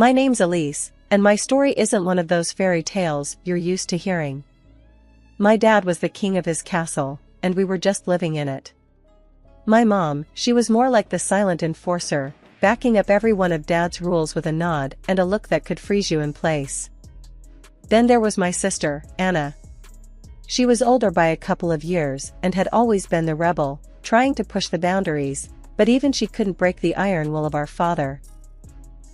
My name's Elise, and my story isn't one of those fairy tales you're used to hearing. My dad was the king of his castle, and we were just living in it. My mom, she was more like the silent enforcer, backing up every one of Dad's rules with a nod and a look that could freeze you in place. Then there was my sister, Anna. She was older by a couple of years and had always been the rebel, trying to push the boundaries, but even she couldn't break the iron will of our father.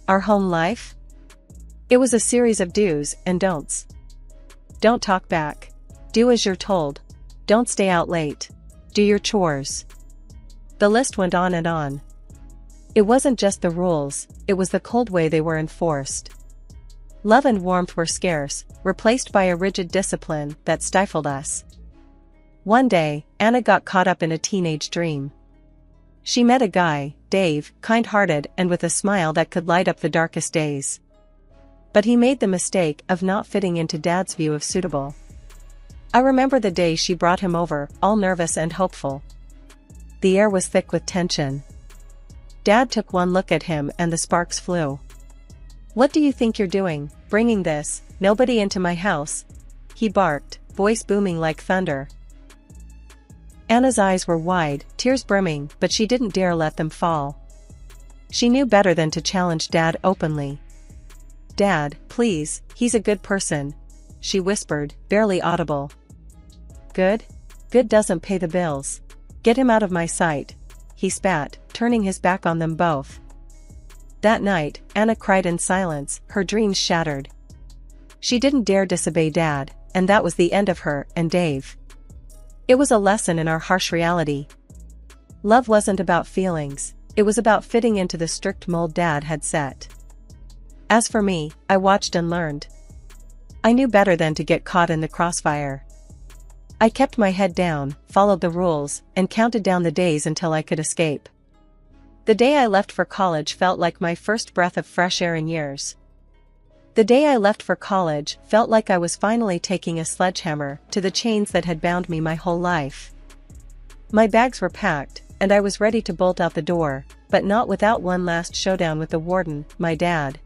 Our home life? It was a series of do's and don'ts. Don't talk back. Do as you're told. Don't stay out late. Do your chores. The list went on and on. It wasn't just the rules, it was the cold way they were enforced. Love and warmth were scarce, replaced by a rigid discipline that stifled us. One day, Anna got caught up in a teenage dream. She met a guy, Dave, kind-hearted and with a smile that could light up the darkest days. But he made the mistake of not fitting into Dad's view of suitable. I remember the day she brought him over, all nervous and hopeful. The air was thick with tension. Dad took one look at him and the sparks flew. "What do you think you're doing, bringing nobody into my house?" he barked, voice booming like thunder. Anna's eyes were wide, tears brimming, but she didn't dare let them fall. She knew better than to challenge Dad openly. "Dad, please, he's a good person," she whispered, barely audible. "Good? Good doesn't pay the bills. Get him out of my sight," he spat, turning his back on them both. That night, Anna cried in silence, her dreams shattered. She didn't dare disobey Dad, and that was the end of her and Dave. It was a lesson in our harsh reality. Love wasn't about feelings, it was about fitting into the strict mold Dad had set. As for me, I watched and learned. I knew better than to get caught in the crossfire. I kept my head down, followed the rules, and counted down the days until I could escape. The day I left for college felt like my first breath of fresh air in years. The day I left for college felt like I was finally taking a sledgehammer to the chains that had bound me my whole life. My bags were packed, and I was ready to bolt out the door, but not without one last showdown with the warden, my dad.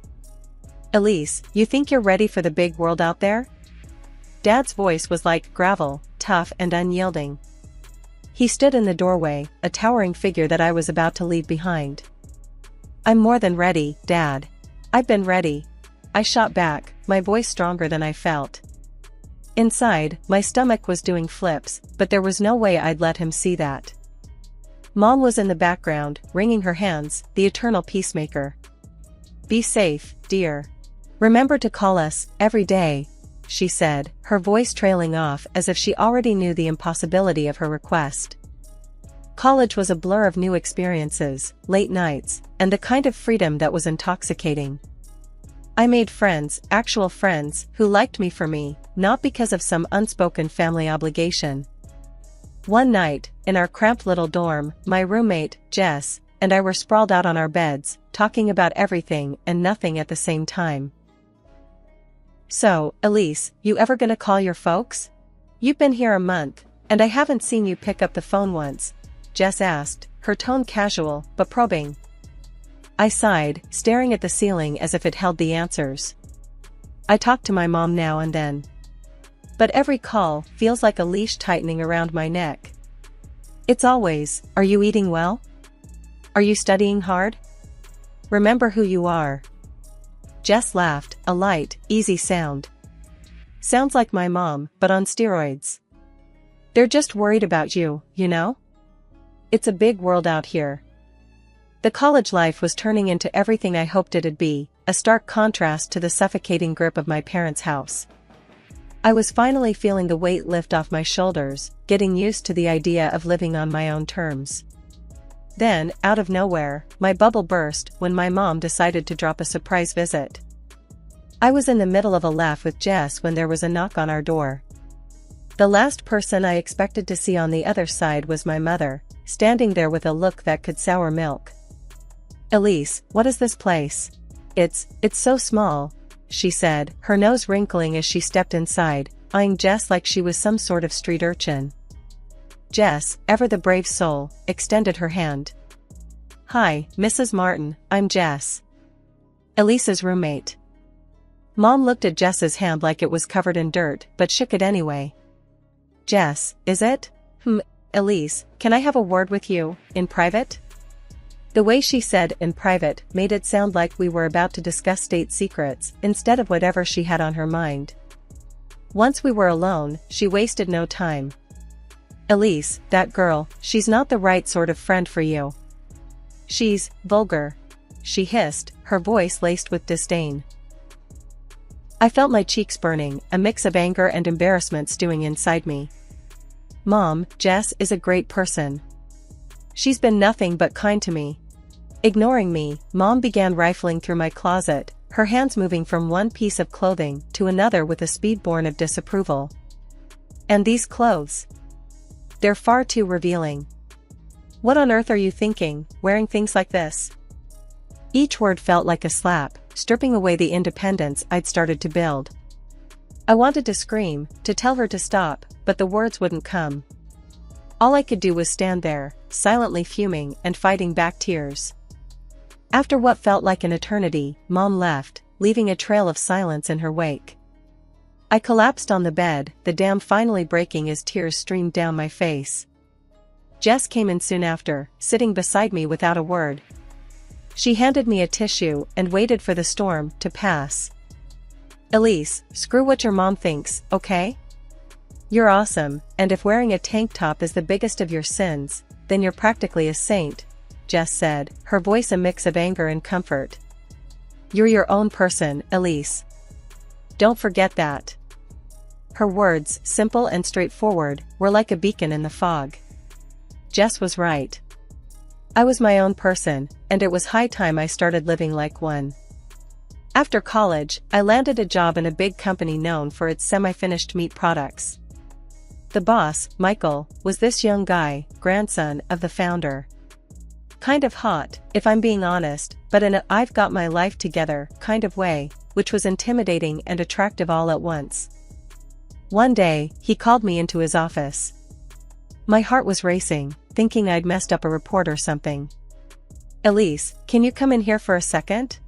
"Elise, you think you're ready for the big world out there?" Dad's voice was like gravel, tough and unyielding. He stood in the doorway, a towering figure that I was about to leave behind. "I'm more than ready, Dad. I've been ready," I shot back, my voice stronger than I felt. Inside, my stomach was doing flips, but there was no way I'd let him see that. Mom was in the background, wringing her hands, the eternal peacemaker. "Be safe, dear. Remember to call us, every day," she said, her voice trailing off as if she already knew the impossibility of her request. College was a blur of new experiences, late nights, and the kind of freedom that was intoxicating. I made friends, actual friends, who liked me for me, not because of some unspoken family obligation. One night, in our cramped little dorm, my roommate, Jess, and I were sprawled out on our beds, talking about everything and nothing at the same time. "So, Elise, you ever gonna call your folks? You've been here a month, and I haven't seen you pick up the phone once," Jess asked, her tone casual, but probing. I sighed, staring at the ceiling as if it held the answers. "I talk to my mom now and then. But every call feels like a leash tightening around my neck. It's always, 'Are you eating well? Are you studying hard? Remember who you are.'" Jess laughed, a light, easy sound. "Sounds like my mom, but on steroids. They're just worried about you, you know? It's a big world out here." The college life was turning into everything I hoped it'd be, a stark contrast to the suffocating grip of my parents' house. I was finally feeling the weight lift off my shoulders, getting used to the idea of living on my own terms. Then, out of nowhere, my bubble burst when my mom decided to drop a surprise visit. I was in the middle of a laugh with Jess when there was a knock on our door. The last person I expected to see on the other side was my mother, standing there with a look that could sour milk. "Elise, what is this place? It's so small," she said, her nose wrinkling as she stepped inside, eyeing Jess like she was some sort of street urchin. Jess, ever the brave soul, extended her hand. "Hi, Mrs. Martin, I'm Jess." Elise's roommate. Mom looked at Jess's hand like it was covered in dirt but shook it anyway. Jess, is it? Elise, can I have a word with you, in private? The way she said in private made it sound like we were about to discuss state secrets instead of whatever she had on her mind. Once we were alone, she wasted no time. Elise, that girl, she's not the right sort of friend for you. She's vulgar, she hissed, her voice laced with disdain. I felt my cheeks burning, a mix of anger and embarrassment stewing inside me. Mom, Jess is a great person. She's been nothing but kind to me. Ignoring me, Mom began rifling through my closet, her hands moving from one piece of clothing to another with a speed born of disapproval. And these clothes? They're far too revealing. What on earth are you thinking, wearing things like this? Each word felt like a slap, stripping away the independence I'd started to build. I wanted to scream, to tell her to stop, but the words wouldn't come. All I could do was stand there, silently fuming and fighting back tears. After what felt like an eternity, Mom left, leaving a trail of silence in her wake. I collapsed on the bed, the dam finally breaking as tears streamed down my face. Jess came in soon after, sitting beside me without a word. She handed me a tissue and waited for the storm to pass. Elise, screw what your mom thinks, okay? You're awesome, and if wearing a tank top is the biggest of your sins, then you're practically a saint, Jess said, her voice a mix of anger and comfort. You're your own person, Elise. Don't forget that. Her words, simple and straightforward, were like a beacon in the fog. Jess was right. I was my own person, and it was high time I started living like one. After college, I landed a job in a big company known for its semi-finished meat products. The boss, Michael, was this young guy, grandson of the founder. Kind of hot, if I'm being honest, but in a I've got my life together kind of way, which was intimidating and attractive all at once. One day, he called me into his office. My heart was racing, thinking I'd messed up a report or something. Elise, can you come in here for a second?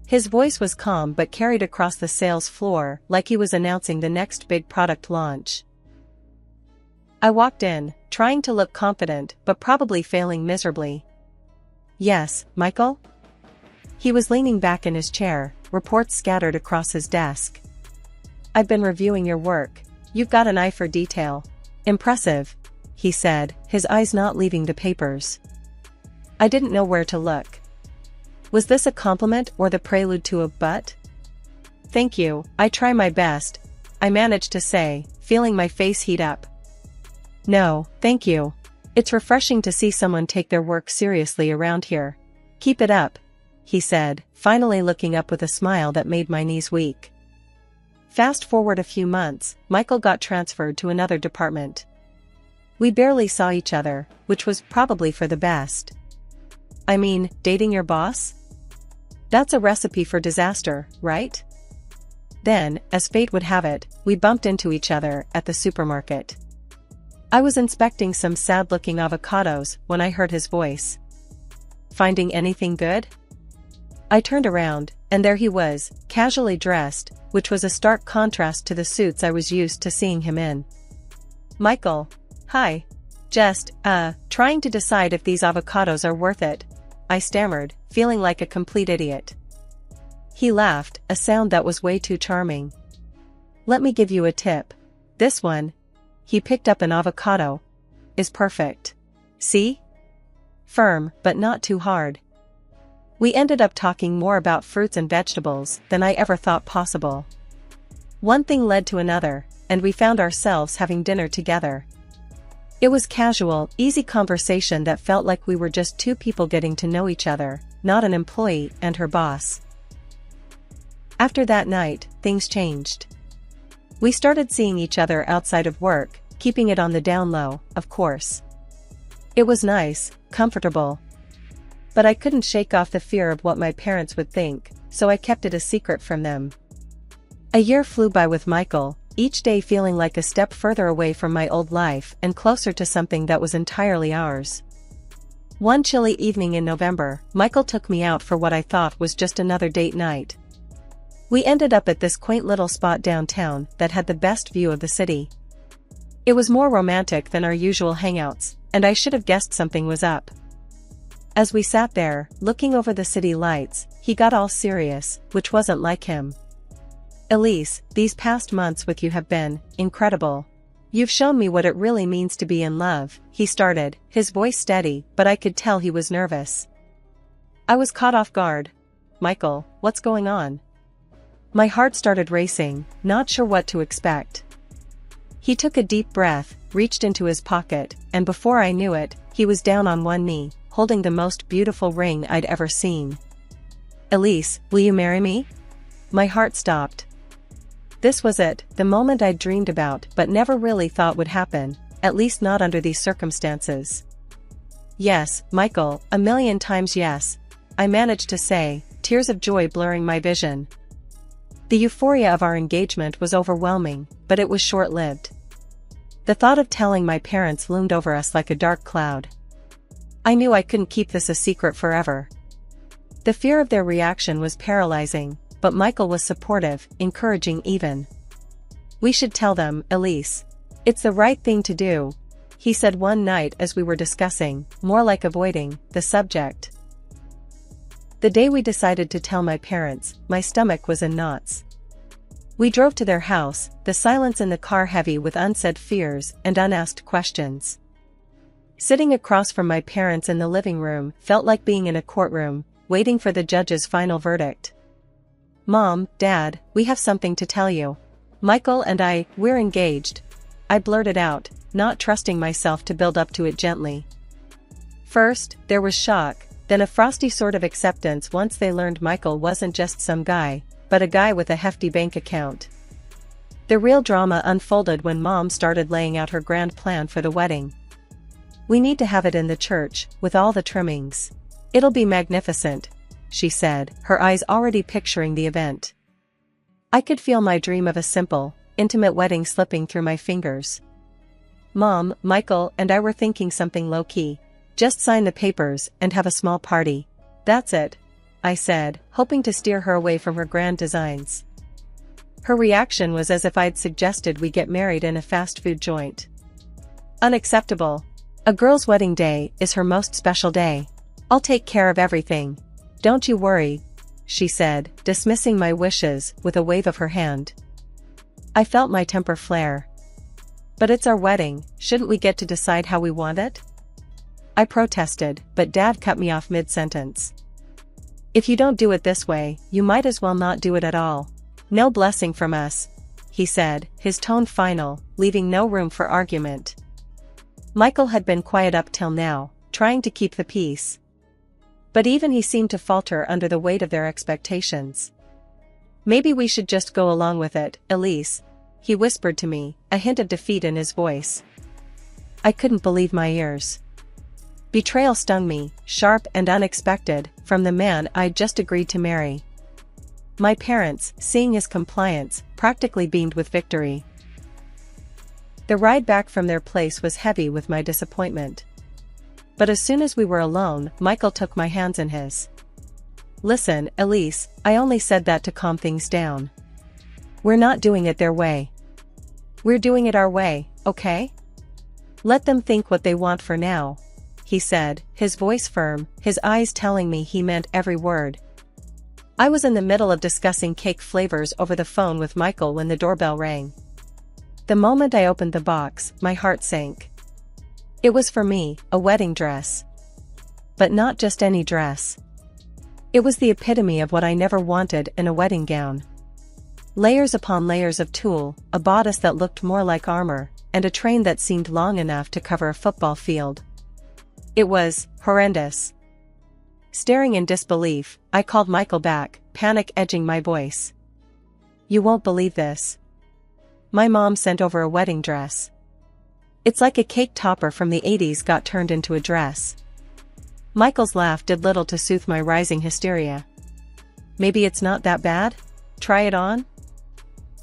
His voice was calm but carried across the sales floor like he was announcing the next big product launch. I walked in, trying to look confident but probably failing miserably. Yes, Michael? He was leaning back in his chair, reports scattered across his desk. I've been reviewing your work. You've got an eye for detail. Impressive, he said, his eyes not leaving the papers. I didn't know where to look. Was this a compliment or the prelude to a but? Thank you, I try my best, I managed to say, feeling my face heat up. No, thank you. It's refreshing to see someone take their work seriously around here. Keep it up, he said, finally looking up with a smile that made my knees weak. Fast forward a few months, Michael got transferred to another department. We barely saw each other, which was probably for the best. I mean, dating your boss? That's a recipe for disaster, right? Then, as fate would have it, we bumped into each other at the supermarket. I was inspecting some sad-looking avocados when I heard his voice. Finding anything good? I turned around, and there he was, casually dressed, which was a stark contrast to the suits I was used to seeing him in. Michael. Hi. Just, trying to decide if these avocados are worth it, I stammered, feeling like a complete idiot. He laughed, a sound that was way too charming. Let me give you a tip. This one, he picked up an avocado, is perfect. See? Firm, but not too hard. We ended up talking more about fruits and vegetables than I ever thought possible. One thing led to another, and we found ourselves having dinner together. It was casual, easy conversation that felt like we were just two people getting to know each other, not an employee and her boss. After that night, things changed. We started seeing each other outside of work, keeping it on the down low, of course. It was nice, comfortable. But I couldn't shake off the fear of what my parents would think, so I kept it a secret from them. A year flew by with Michael, each day feeling like a step further away from my old life and closer to something that was entirely ours. One chilly evening in November, Michael took me out for what I thought was just another date night. We ended up at this quaint little spot downtown that had the best view of the city. It was more romantic than our usual hangouts, and I should have guessed something was up. As we sat there, looking over the city lights, he got all serious, which wasn't like him. "Elise, these past months with you have been incredible. You've shown me what it really means to be in love," he started, his voice steady, but I could tell he was nervous. I was caught off guard. "Michael, what's going on?" My heart started racing, not sure what to expect. He took a deep breath, reached into his pocket, and before I knew it, he was down on one knee, holding the most beautiful ring I'd ever seen. "Elise, will you marry me?" My heart stopped. This was it, the moment I'd dreamed about but never really thought would happen, at least not under these circumstances. "Yes, Michael, a million times yes," I managed to say, tears of joy blurring my vision. The euphoria of our engagement was overwhelming, but it was short-lived. The thought of telling my parents loomed over us like a dark cloud. I knew I couldn't keep this a secret forever. The fear of their reaction was paralyzing, but Michael was supportive, encouraging even. "We should tell them, Elise. It's the right thing to do," he said one night as we were discussing, more like avoiding, the subject. The day we decided to tell my parents, my stomach was in knots. We drove to their house, the silence in the car heavy with unsaid fears and unasked questions. Sitting across from my parents in the living room felt like being in a courtroom, waiting for the judge's final verdict. "Mom, Dad, we have something to tell you. Michael and we're engaged," I blurted out, not trusting myself to build up to it gently. First, there was shock, then a frosty sort of acceptance once they learned Michael wasn't just some guy, but a guy with a hefty bank account. The real drama unfolded when Mom started laying out her grand plan for the wedding. "We need to have it in the church, with all the trimmings. It'll be magnificent," she said, her eyes already picturing the event. I could feel my dream of a simple, intimate wedding slipping through my fingers. Mom, Michael and I were thinking something low-key. Just sign the papers and have a small party. That's it, I said, hoping to steer her away from her grand designs. Her reaction was as if I'd suggested we get married in a fast food joint. "Unacceptable. A girl's wedding day is her most special day. I'll take care of everything. Don't you worry," she said, dismissing my wishes with a wave of her hand. I felt my temper flare. "But it's our wedding, shouldn't we get to decide how we want it?" I protested, but Dad cut me off mid-sentence. "If you don't do it this way, you might as well not do it at all. No blessing from us," he said, his tone final, leaving no room for argument. Michael had been quiet up till now, trying to keep the peace. But even he seemed to falter under the weight of their expectations. "Maybe we should just go along with it, Elise," he whispered to me, a hint of defeat in his voice. I couldn't believe my ears. Betrayal stung me, sharp and unexpected, from the man I'd just agreed to marry. My parents, seeing his compliance, practically beamed with victory. The ride back from their place was heavy with my disappointment. But as soon as we were alone, Michael took my hands in his. "Listen, Elise, I only said that to calm things down. We're not doing it their way. We're doing it our way, okay? Let them think what they want for now," he said, his voice firm, his eyes telling me he meant every word. I was in the middle of discussing cake flavors over the phone with Michael when the doorbell rang. The moment I opened the box, my heart sank. It was for me, a wedding dress. But not just any dress. It was the epitome of what I never wanted in a wedding gown. Layers upon layers of tulle, a bodice that looked more like armor, and a train that seemed long enough to cover a football field. It was horrendous. Staring in disbelief, I called Michael back, panic edging my voice. "You won't believe this. My mom sent over a wedding dress. It's like a cake topper from the 80s got turned into a dress." Michael's laugh did little to soothe my rising hysteria. "Maybe it's not that bad? Try it on?"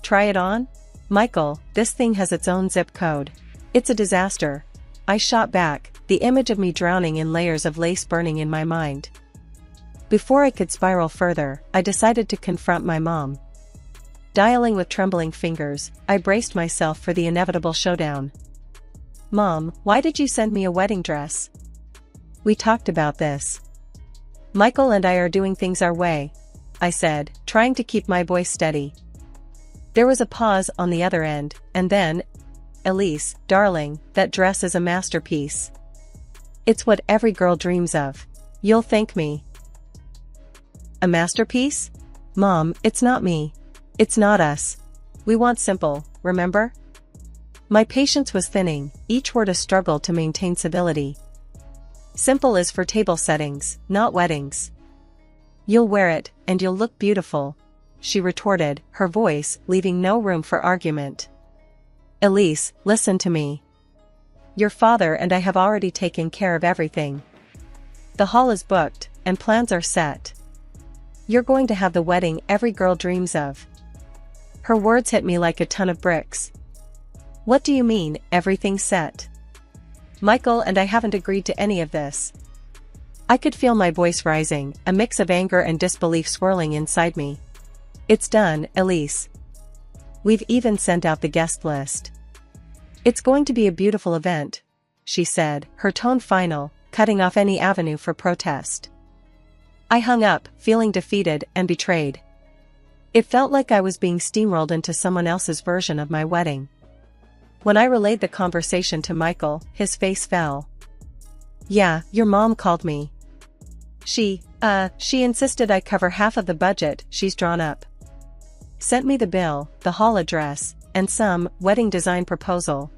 "Try it on? Michael, this thing has its own zip code. It's a disaster," I shot back, the image of me drowning in layers of lace burning in my mind. Before I could spiral further, I decided to confront my mom. Dialing with trembling fingers, I braced myself for the inevitable showdown. "Mom, why did you send me a wedding dress?" "We talked about this. Michael and I are doing things our way," I said, trying to keep my voice steady. There was a pause on the other end, and then, "Elise, darling, that dress is a masterpiece. It's what every girl dreams of. You'll thank me." "A masterpiece? Mom, it's not me. It's not us. We want simple, remember?" My patience was thinning, each word a struggle to maintain civility. "Simple is for table settings, not weddings." "You'll wear it, and you'll look beautiful," she retorted, her voice leaving no room for argument. "Elise, listen to me. Your father and I have already taken care of everything. The hall is booked, and plans are set. You're going to have the wedding every girl dreams of." Her words hit me like a ton of bricks. "What do you mean, everything's set? Michael and I haven't agreed to any of this." I could feel my voice rising, a mix of anger and disbelief swirling inside me. "It's done, Elise. We've even sent out the guest list. It's going to be a beautiful event," she said, her tone final, cutting off any avenue for protest. I hung up, feeling defeated and betrayed. It felt like I was being steamrolled into someone else's version of my wedding. When I relayed the conversation to Michael, his face fell. "Yeah, your mom called me. She insisted I cover half of the budget she's drawn up. Sent me the bill, the hall address, and some wedding design proposal,"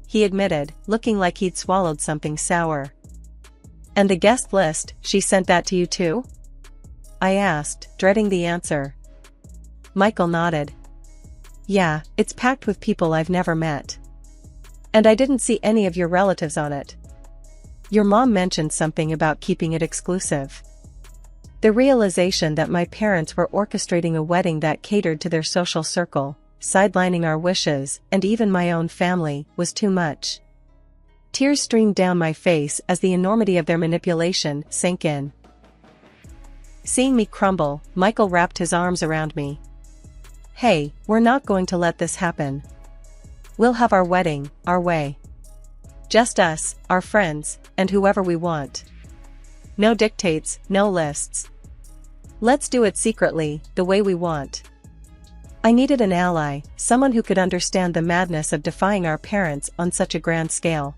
he admitted, looking like he'd swallowed something sour. "And the guest list, she sent that to you too?" I asked, dreading the answer. Michael nodded. "Yeah, it's packed with people I've never met. And I didn't see any of your relatives on it. Your mom mentioned something about keeping it exclusive." The realization that my parents were orchestrating a wedding that catered to their social circle, sidelining our wishes and even my own family, was too much. Tears streamed down my face as the enormity of their manipulation sank in. Seeing me crumble, Michael wrapped his arms around me. "Hey, we're not going to let this happen. We'll have our wedding, our way. Just us, our friends, and whoever we want. No dictates, no lists. Let's do it secretly, the way we want." I needed an ally, someone who could understand the madness of defying our parents on such a grand scale.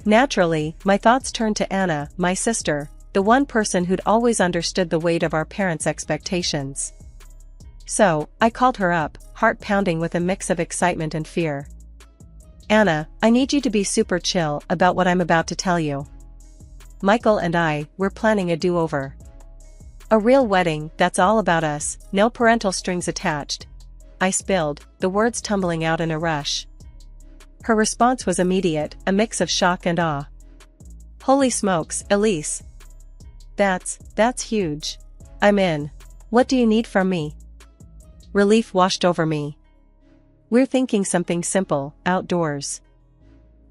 Naturally, my thoughts turned to Anna, my sister, the one person who'd always understood the weight of our parents' expectations. So, I called her up, heart pounding with a mix of excitement and fear. "Anna, I need you to be super chill about what I'm about to tell you. Michael and we're planning a do-over. A real wedding that's all about us, no parental strings attached." I spilled, the words tumbling out in a rush. Her response was immediate, a mix of shock and awe. "Holy smokes, Elise. That's huge. I'm in. What do you need from me?" Relief washed over me. "We're thinking something simple, outdoors.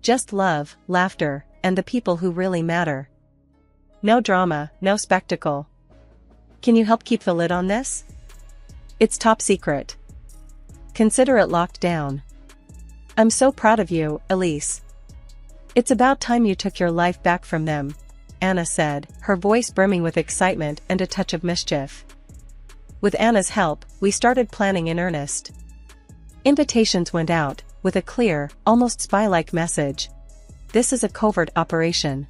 Just love, laughter, and the people who really matter. No drama, no spectacle. Can you help keep the lid on this? It's top secret. Consider it locked down. I'm so proud of you, Elise. It's about time you took your life back from them," Anna said, her voice brimming with excitement and a touch of mischief. With Anna's help, we started planning in earnest. Invitations went out, with a clear, almost spy-like message. This is a covert operation.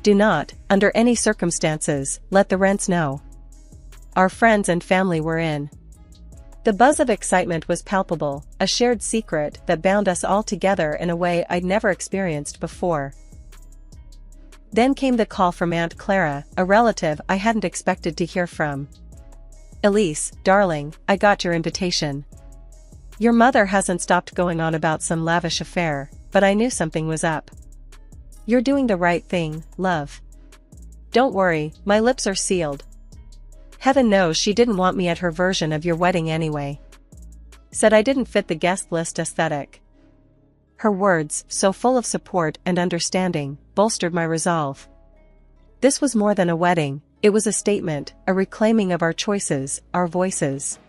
Do not, under any circumstances, let the rents know. Our friends and family were in. The buzz of excitement was palpable, a shared secret that bound us all together in a way I'd never experienced before. Then came the call from Aunt Clara, a relative I hadn't expected to hear from. "Elise, darling, I got your invitation. Your mother hasn't stopped going on about some lavish affair, but I knew something was up. You're doing the right thing, love. Don't worry, my lips are sealed. Heaven knows she didn't want me at her version of your wedding anyway. Said I didn't fit the guest list aesthetic." Her words, so full of support and understanding, bolstered my resolve. This was more than a wedding, it was a statement, a reclaiming of our choices, our voices.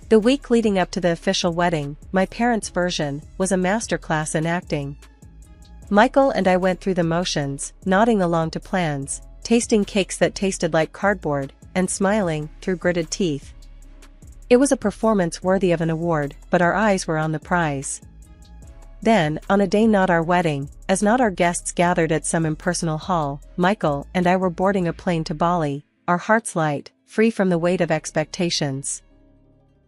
The week leading up to the official wedding, my parents' version, was a masterclass in acting. Michael and I went through the motions, nodding along to plans, tasting cakes that tasted like cardboard, and smiling through gritted teeth. It was a performance worthy of an award, but our eyes were on the prize. Then, on a day not our wedding, as not our guests gathered at some impersonal hall, Michael and I were boarding a plane to Bali, our hearts light, free from the weight of expectations.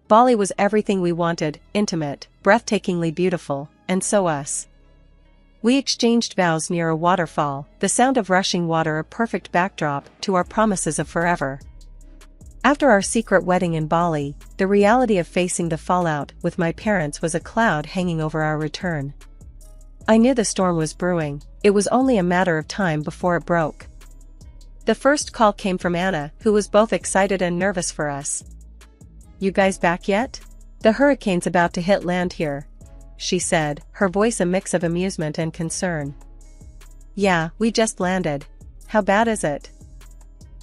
Bali was everything we wanted, intimate, breathtakingly beautiful, and so us. We exchanged vows near a waterfall, the sound of rushing water a perfect backdrop to our promises of forever. After our secret wedding in Bali, the reality of facing the fallout with my parents was a cloud hanging over our return. I knew the storm was brewing, it was only a matter of time before it broke. The first call came from Anna, who was both excited and nervous for us. "You guys back yet? The hurricane's about to hit land here," she said, her voice a mix of amusement and concern. "Yeah, we just landed. How bad is it?"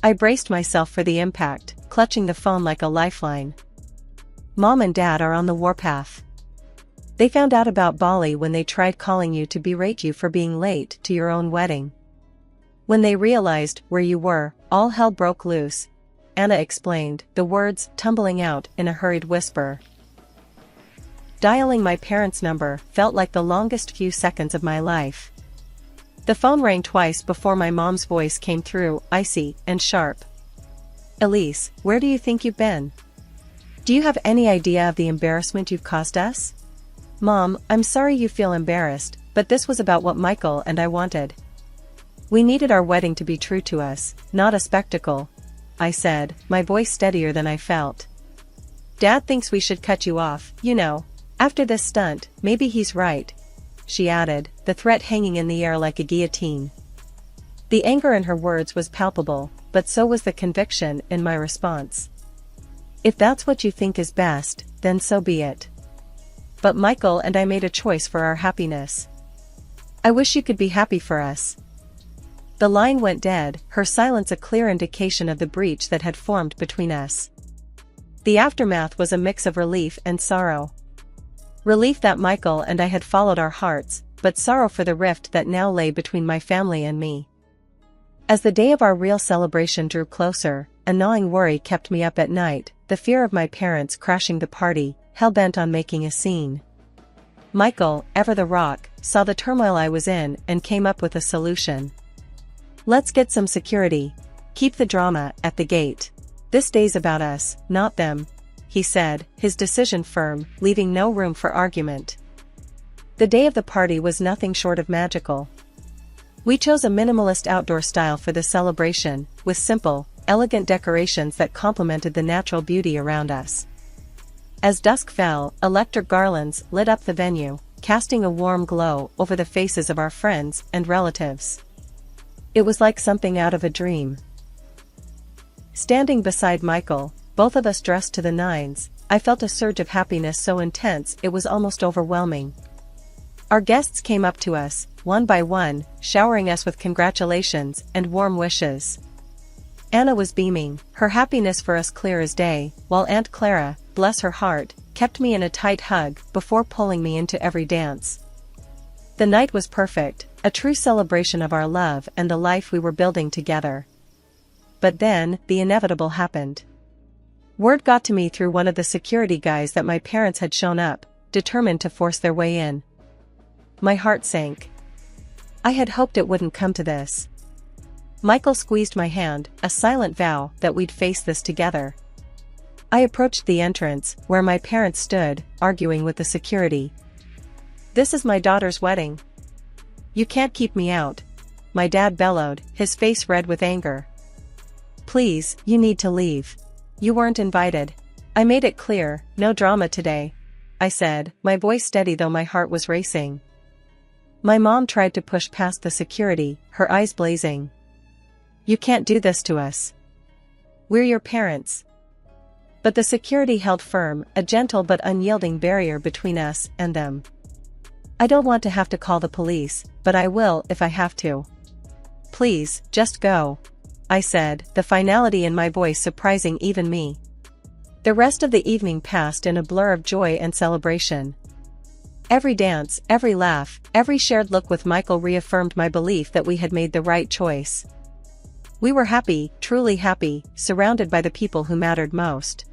I braced myself for the impact, clutching the phone like a lifeline. "Mom and Dad are on the warpath. They found out about Bali when they tried calling you to berate you for being late to your own wedding. When they realized where you were, all hell broke loose," Anna explained, the words tumbling out in a hurried whisper. Dialing my parents' number felt like the longest few seconds of my life. The phone rang twice before my mom's voice came through, icy and sharp. "Elise, where do you think you've been? Do you have any idea of the embarrassment you've caused us?" "Mom, I'm sorry you feel embarrassed, but this was about what Michael and I wanted. We needed our wedding to be true to us, not a spectacle," I said, my voice steadier than I felt. "Dad thinks we should cut you off, you know. After this stunt, maybe he's right," she added, the threat hanging in the air like a guillotine. The anger in her words was palpable, but so was the conviction in my response. "If that's what you think is best, then so be it. But Michael and I made a choice for our happiness. I wish you could be happy for us." The line went dead, her silence a clear indication of the breach that had formed between us. The aftermath was a mix of relief and sorrow. Relief that Michael and I had followed our hearts, but sorrow for the rift that now lay between my family and me. As the day of our real celebration drew closer, a gnawing worry kept me up at night, the fear of my parents crashing the party, hell-bent on making a scene. Michael, ever the rock, saw the turmoil I was in and came up with a solution. "Let's get some security. Keep the drama at the gate. This day's about us, not them," he said, his decision firm, leaving no room for argument. The day of the party was nothing short of magical. We chose a minimalist outdoor style for the celebration, with simple, elegant decorations that complemented the natural beauty around us. As dusk fell, electric garlands lit up the venue, casting a warm glow over the faces of our friends and relatives. It was like something out of a dream. Standing beside Michael, both of us dressed to the nines, I felt a surge of happiness so intense it was almost overwhelming. Our guests came up to us, one by one, showering us with congratulations and warm wishes. Anna was beaming, her happiness for us clear as day, while Aunt Clara, bless her heart, kept me in a tight hug before pulling me into every dance. The night was perfect, a true celebration of our love and the life we were building together. But then, the inevitable happened. Word got to me through one of the security guys that my parents had shown up, determined to force their way in. My heart sank. I had hoped it wouldn't come to this. Michael squeezed my hand, a silent vow that we'd face this together. I approached the entrance, where my parents stood, arguing with the security. "This is my daughter's wedding. You can't keep me out," my dad bellowed, his face red with anger. "Please, you need to leave. You weren't invited. I made it clear, no drama today," I said, my voice steady though my heart was racing. My mom tried to push past the security, her eyes blazing. "You can't do this to us. We're your parents." But the security held firm, a gentle but unyielding barrier between us and them. I don't want to have to call the police, but I will if I have to. Please, just go, I said, the finality in my voice surprising even me. The rest of the evening passed in a blur of joy and celebration. Every dance, every laugh, every shared look with Michael reaffirmed my belief that we had made the right choice. We were happy, truly happy, surrounded by the people who mattered most.